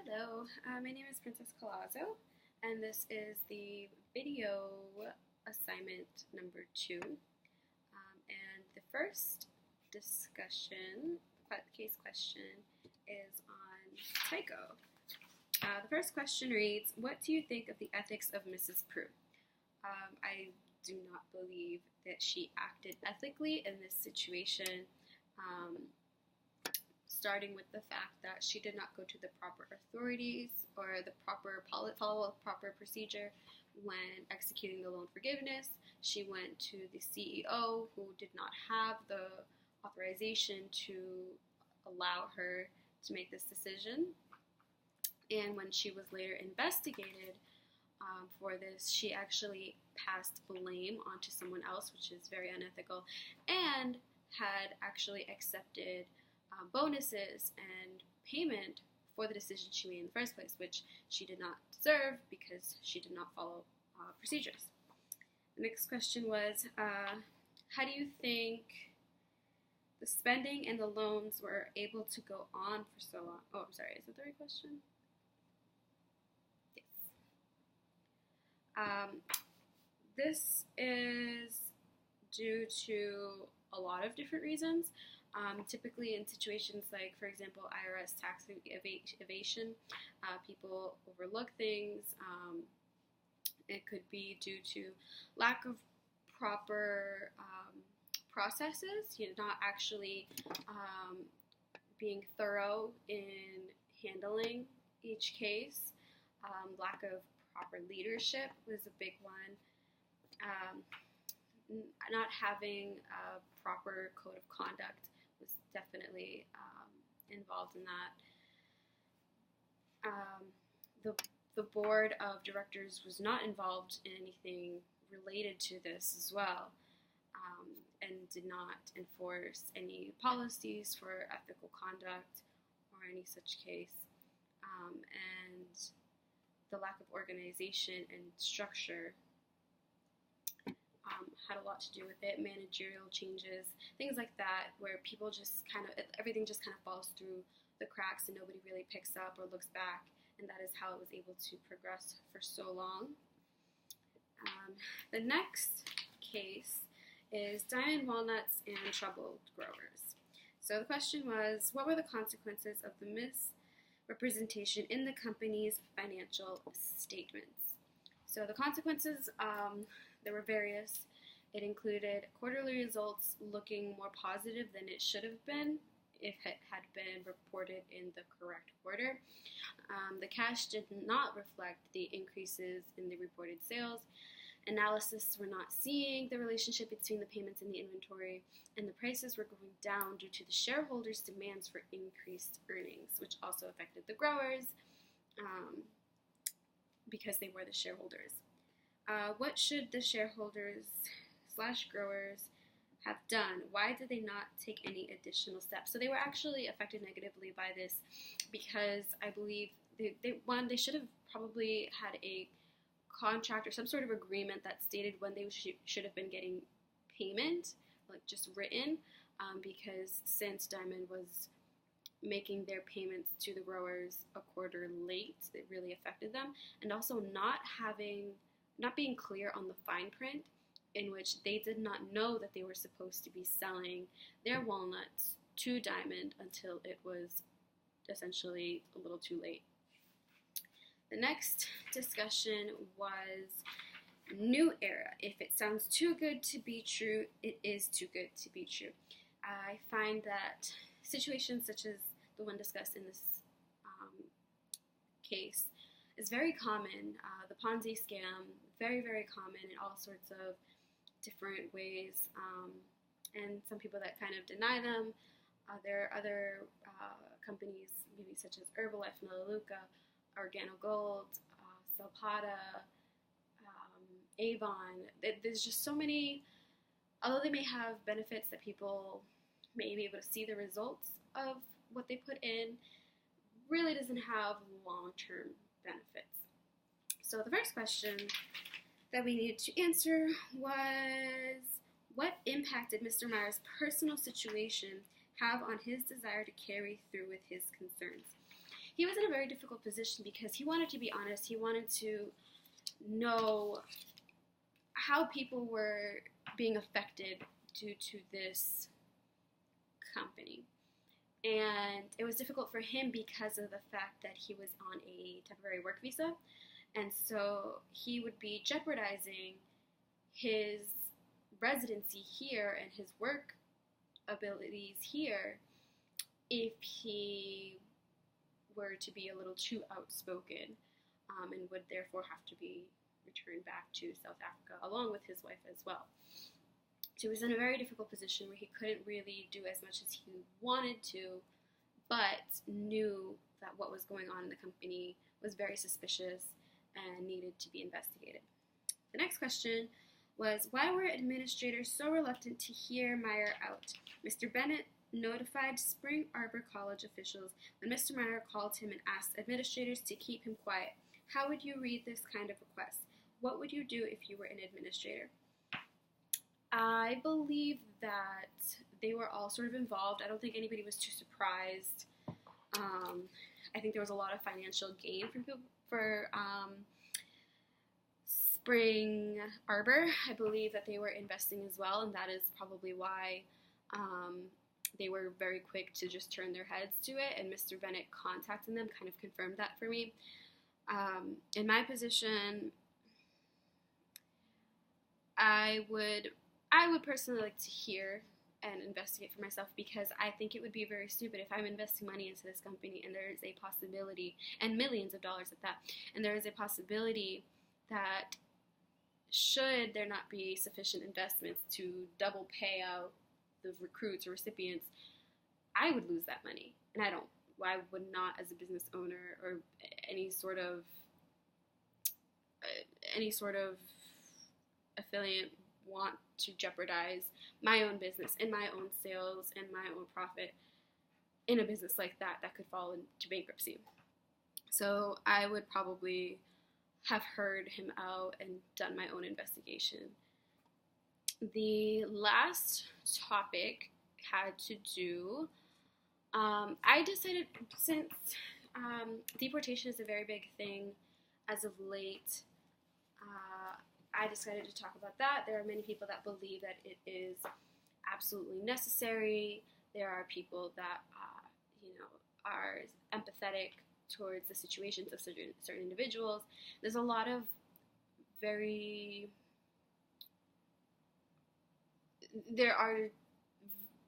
Hello, my name is Princess Colazo, and this is the video assignment number 2. And the first case question, is on Tycho. The first question reads, what do you think of the ethics of Mrs. Prue? I do not believe that she acted ethically in this situation. Starting with the fact that she did not go to the proper authorities or the proper follow a proper procedure when executing the loan forgiveness. She went to the CEO, who did not have the authorization to allow her to make this decision. And when she was later investigated for this, she actually passed blame onto someone else, which is very unethical, and had actually accepted bonuses and payment for the decision she made in the first place, which she did not deserve because she did not follow procedures. The next question was, how do you think the spending and the loans were able to go on for so long? Oh, I'm sorry, is that the right question? Yes. This is due to a lot of different reasons. Typically in situations like, for example, IRS tax evasion, people overlook things. It could be due to lack of proper processes, not actually being thorough in handling each case. Lack of proper leadership was a big one. Not having a proper code of conduct was definitely involved in that. The board of directors was not involved in anything related to this as well, and did not enforce any policies for ethical conduct or any such case. And the lack of organization and structure had a lot to do with it. Managerial changes, things like that, where people just everything just kind of falls through the cracks and nobody really picks up or looks back, and that is how it was able to progress for so long. The next case is Diamond Walnuts and Troubled Growers. So the question was, what were the consequences of the misrepresentation in the company's financial statements? So the consequences, there were various. It included quarterly results looking more positive than it should have been if it had been reported in the correct quarter. The cash did not reflect the increases in the reported sales. Analysts were not seeing the relationship between the payments and the inventory, and the prices were going down due to the shareholders' demands for increased earnings, which also affected the growers because they were the shareholders. What should the shareholders/growers have done? Why did they not take any additional steps? So they were actually affected negatively by this because I believe they should have probably had a contract or some sort of agreement that stated when they should have been getting payment, like just written, because since Diamond was making their payments to the growers a quarter late, it really affected them, and also not being clear on the fine print, in which they did not know that they were supposed to be selling their walnuts to Diamond until it was essentially a little too late. The next discussion was New Era. If it sounds too good to be true, it is too good to be true. I find that situations such as the one discussed in this case is very common. The Ponzi scam, very, very common in all sorts of different ways, and some people that kind of deny them. There are other companies, maybe such as Herbalife, Melaleuca, OrganoGold, Zapata, Avon. There's just so many. Although they may have benefits that people may be able to see the results of what they put in, really doesn't have long-term benefits. So the first question that we needed to answer was, what impact did Mr. Meyer's personal situation have on his desire to carry through with his concerns? he was in a very difficult position because he wanted to be honest. He wanted to know how people were being affected due to this company. And it was difficult for him because of the fact that he was on a temporary work visa. And so he would be jeopardizing his residency here and his work abilities here if he were to be a little too outspoken, and would therefore have to be returned back to South Africa along with his wife as well. So he was in a very difficult position where he couldn't really do as much as he wanted to, but knew that what was going on in the company was very suspicious and needed to be investigated. The next question was, why were administrators so reluctant to hear Meyer out? Mr. Bennett notified Spring Arbor College officials when Mr. Meyer called him and asked administrators to keep him quiet. How would you read this kind of request? What would you do if you were an administrator? I believe that they were all sort of involved. I don't think anybody was too surprised. I think there was a lot of financial gain for Spring Arbor. I believe that they were investing as well, and that is probably why they were very quick to just turn their heads to it, and Mr. Bennett contacting them kind of confirmed that for me. In my position, I would personally like to hear and investigate for myself, because I think it would be very stupid if I'm investing money into this company and there is a possibility, and millions of dollars at that, and there is a possibility that should there not be sufficient investments to double pay out the recruits or recipients, I would lose that money. And I would not, as a business owner or any sort of affiliate, want to jeopardize my own business and my own sales and my own profit in a business like that could fall into bankruptcy. So I would probably have heard him out and done my own investigation. The last topic had to do, I decided, since deportation is a very big thing as of late, I decided to talk about that. There are many people that believe that it is absolutely necessary. There are people that, are empathetic towards the situations of certain individuals. There's a lot of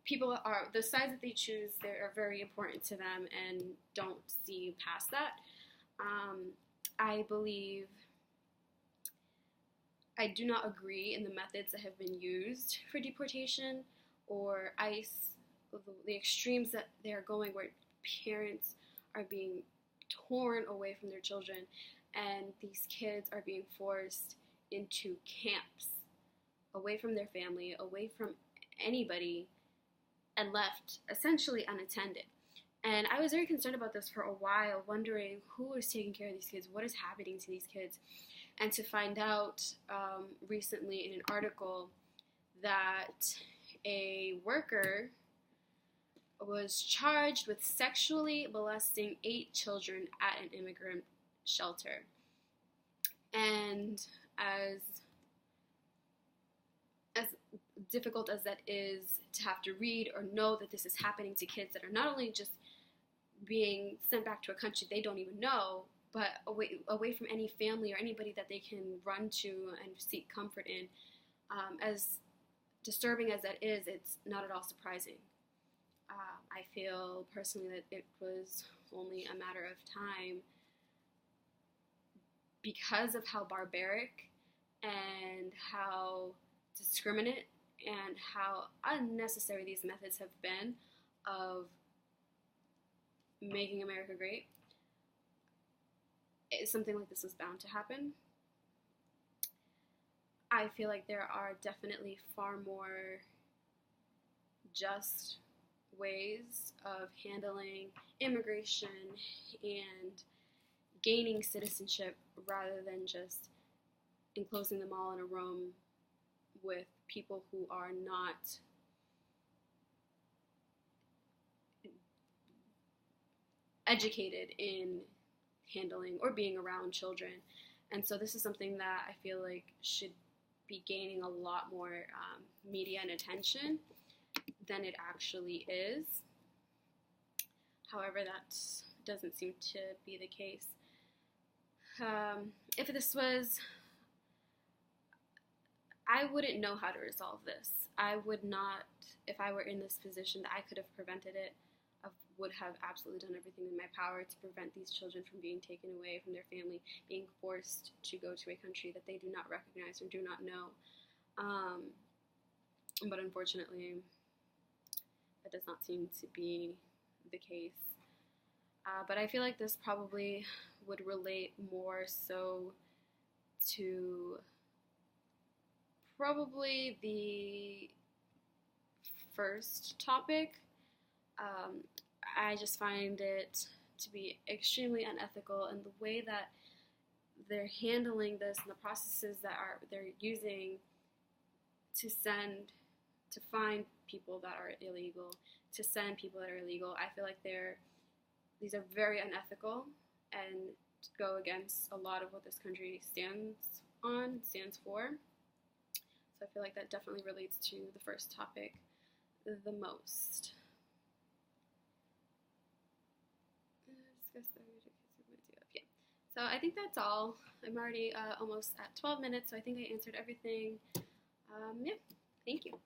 people are, the sides that they choose, they are very important to them and don't see past that. I believe, I do not agree in the methods that have been used for deportation or ICE, the extremes that they are going, where parents are being torn away from their children and these kids are being forced into camps, away from their family, away from anybody, and left essentially unattended. And I was very concerned about this for a while, wondering who is taking care of these kids, what is happening to these kids, and to find out recently in an article that a worker was charged with sexually molesting 8 children at an immigrant shelter. And as difficult as that is to have to read or know that this is happening to kids that are not only just being sent back to a country they don't even know, but away from any family or anybody that they can run to and seek comfort in, as disturbing as that is, it's not at all surprising. I feel personally that it was only a matter of time, because of how barbaric and how discriminate and how unnecessary these methods have been of making America great. Something like this was bound to happen. I feel like there are definitely far more just ways of handling immigration and gaining citizenship, rather than just enclosing them all in a room with people who are not educated in handling or being around children. And so this is something that I feel like should be gaining a lot more media and attention than it actually is. However, that doesn't seem to be the case. If this was, I wouldn't know how to resolve this. I would not, if I were in this position, that I could have prevented it. I would have absolutely done everything in my power to prevent these children from being taken away from their family, being forced to go to a country that they do not recognize or do not know. But unfortunately, that does not seem to be the case. But I feel like this probably would relate more so to probably the first topic. I just find it to be extremely unethical, and the way that they're handling this and the processes that they're using to find people that are illegal, to send people that are illegal. I feel like these are very unethical and go against a lot of what this country stands for. So I feel like that definitely relates to the first topic the most. Yeah. So I think that's all. I'm already almost at 12 minutes, so I think I answered everything. Yeah, thank you.